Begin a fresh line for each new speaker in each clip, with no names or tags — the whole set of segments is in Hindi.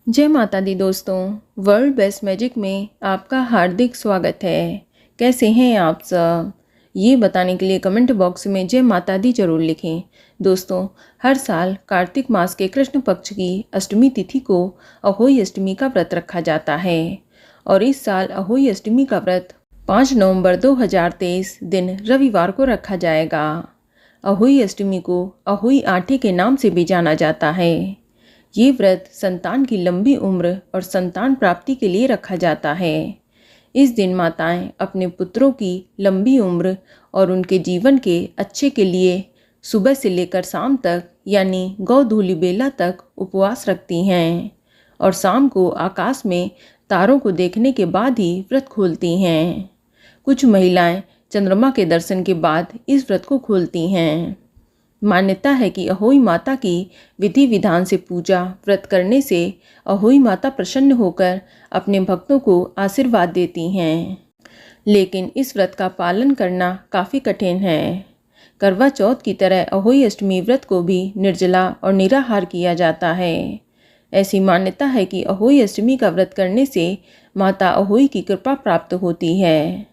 जय माता दी दोस्तों। वर्ल्ड बेस्ट मैजिक में आपका हार्दिक स्वागत है। कैसे हैं आप सब, ये बताने के लिए कमेंट बॉक्स में जय माता दी जरूर लिखें। दोस्तों, हर साल कार्तिक मास के कृष्ण पक्ष की अष्टमी तिथि को अहोई अष्टमी का व्रत रखा जाता है और इस साल अहोई अष्टमी का व्रत 5 नवंबर 2023 दिन रविवार को रखा जाएगा। अहोई अष्टमी को अहोई आठे के नाम से भी जाना जाता है। ये व्रत संतान की लंबी उम्र और संतान प्राप्ति के लिए रखा जाता है। इस दिन माताएं अपने पुत्रों की लंबी उम्र और उनके जीवन के अच्छे के लिए सुबह से लेकर शाम तक यानी गोधूलि बेला तक उपवास रखती हैं और शाम को आकाश में तारों को देखने के बाद ही व्रत खोलती हैं। कुछ महिलाएं चंद्रमा के दर्शन के बाद इस व्रत को खोलती हैं। मान्यता है कि अहोई माता की विधि विधान से पूजा व्रत करने से अहोई माता प्रसन्न होकर अपने भक्तों को आशीर्वाद देती हैं। लेकिन इस व्रत का पालन करना काफ़ी कठिन है। करवा चौथ की तरह अहोई अष्टमी व्रत को भी निर्जला और निराहार किया जाता है। ऐसी मान्यता है कि अहोई अष्टमी का व्रत करने से माता अहोई की कृपा प्राप्त होती है।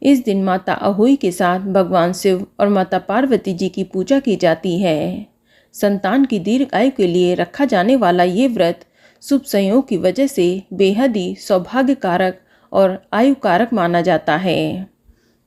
इस दिन माता अहोई के साथ भगवान शिव और माता पार्वती जी की पूजा की जाती है। संतान की दीर्घ आयु के लिए रखा जाने वाला ये व्रत शुभ संयोग की वजह से बेहद ही सौभाग्य कारक और आयु कारक माना जाता है।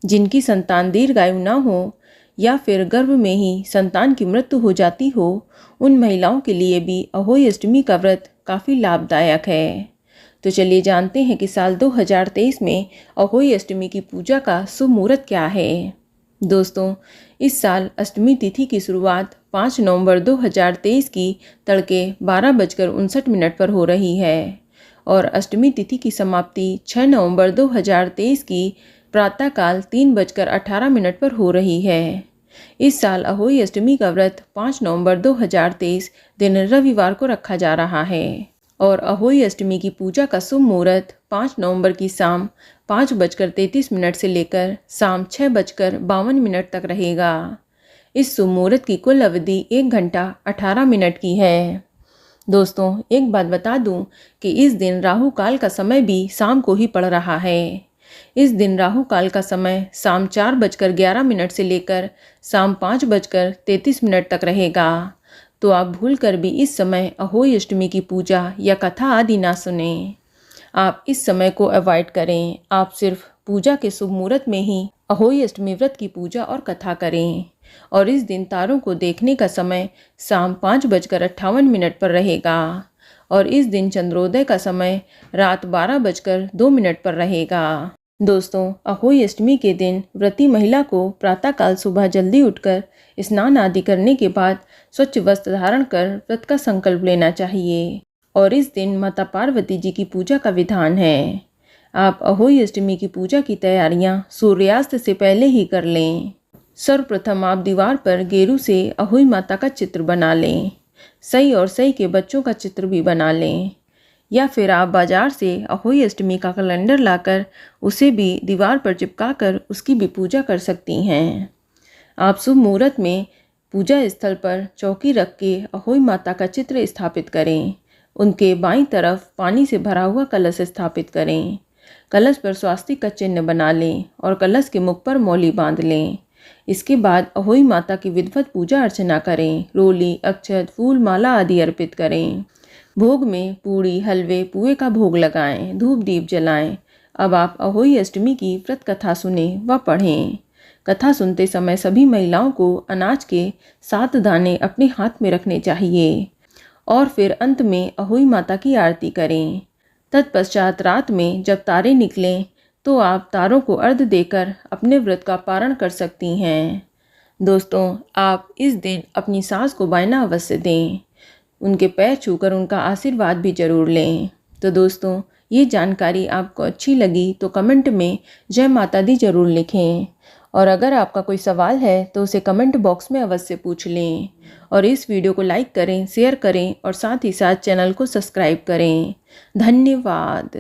जिनकी संतान दीर्घायु न हो या फिर गर्भ में ही संतान की मृत्यु हो जाती हो, उन महिलाओं के लिए भी अहोई अष्टमी का व्रत काफ़ी लाभदायक है। तो चलिए जानते हैं कि साल 2023 में अहोई अष्टमी की पूजा का शुभ मुहूर्त क्या है। दोस्तों, इस साल अष्टमी तिथि की शुरुआत 5 नवंबर 2023 की तड़के 12:59 पर हो रही है और अष्टमी तिथि की समाप्ति 6 नवंबर 2023 की प्रातःकाल 3:18 पर हो रही है। इस साल अहोई अष्टमी का व्रत 5 नवंबर 2023 दिन रविवार को रखा जा रहा है और अहोई अष्टमी की पूजा का शुभ मुहूर्त 5 नवंबर की शाम 5:33 से लेकर शाम 6:52 तक रहेगा। इस शुभ मुहूर्त की कुल अवधि 1 घंटा 18 मिनट की है। दोस्तों, एक बात बता दूं कि इस दिन राहु काल का समय भी शाम को ही पड़ रहा है। इस दिन राहु काल का समय शाम 4:11 से लेकर शाम 5:33 तक रहेगा। तो आप भूलकर भी इस समय अहोई अष्टमी की पूजा या कथा आदि ना सुने। आप इस समय को अवॉइड करें। आप सिर्फ पूजा के शुभ मुहूर्त में ही अहोई अष्टमी व्रत की पूजा और कथा करें। और इस दिन तारों को देखने का समय शाम 5:58 पर रहेगा और इस दिन चंद्रोदय का समय रात 12:02 पर रहेगा। दोस्तों, अहोई अष्टमी के दिन व्रती महिला को प्रातःकाल सुबह जल्दी उठकर स्नान आदि करने के बाद स्वच्छ वस्त्र धारण कर व्रत का संकल्प लेना चाहिए और इस दिन माता पार्वती जी की पूजा का विधान है। आप अहोई अष्टमी की पूजा की तैयारियां सूर्यास्त से पहले ही कर लें। सर्वप्रथम आप दीवार पर गेरू से अहोई माता का चित्र बना लें। सई और सई के बच्चों का चित्र भी बना लें या फिर आप बाजार से अहोई अष्टमी का कैलेंडर लाकर उसे भी दीवार पर चिपकाकर उसकी भी पूजा कर सकती हैं। आप शुभ मुहूर्त में पूजा स्थल पर चौकी रख के अहोई माता का चित्र स्थापित करें। उनके बाईं तरफ पानी से भरा हुआ कलश स्थापित करें। कलश पर स्वास्तिक का चिन्ह बना लें और कलश के मुख पर मौली बांध लें। इसके बाद अहोई माता की विधिवत पूजा अर्चना करें। रोली, अक्षत, फूल, माला आदि अर्पित करें। भोग में पूड़ी, हलवे, पुए का भोग लगाएं, धूप दीप जलाएं। अब आप अहोई अष्टमी की व्रत कथा सुने व पढ़ें। कथा सुनते समय सभी महिलाओं को अनाज के 7 दाने अपने हाथ में रखने चाहिए और फिर अंत में अहोई माता की आरती करें। तत्पश्चात रात में जब तारे निकलें तो आप तारों को अर्घ्य देकर अपने व्रत का पारण कर सकती हैं। दोस्तों, आप इस दिन अपनी सास को बायना अवश्य दें। उनके पैर छूकर उनका आशीर्वाद भी जरूर लें। तो दोस्तों, ये जानकारी आपको अच्छी लगी तो कमेंट में जय माता दी जरूर लिखें और अगर आपका कोई सवाल है तो उसे कमेंट बॉक्स में अवश्य पूछ लें और इस वीडियो को लाइक करें, शेयर करें और साथ ही साथ चैनल को सब्सक्राइब करें। धन्यवाद।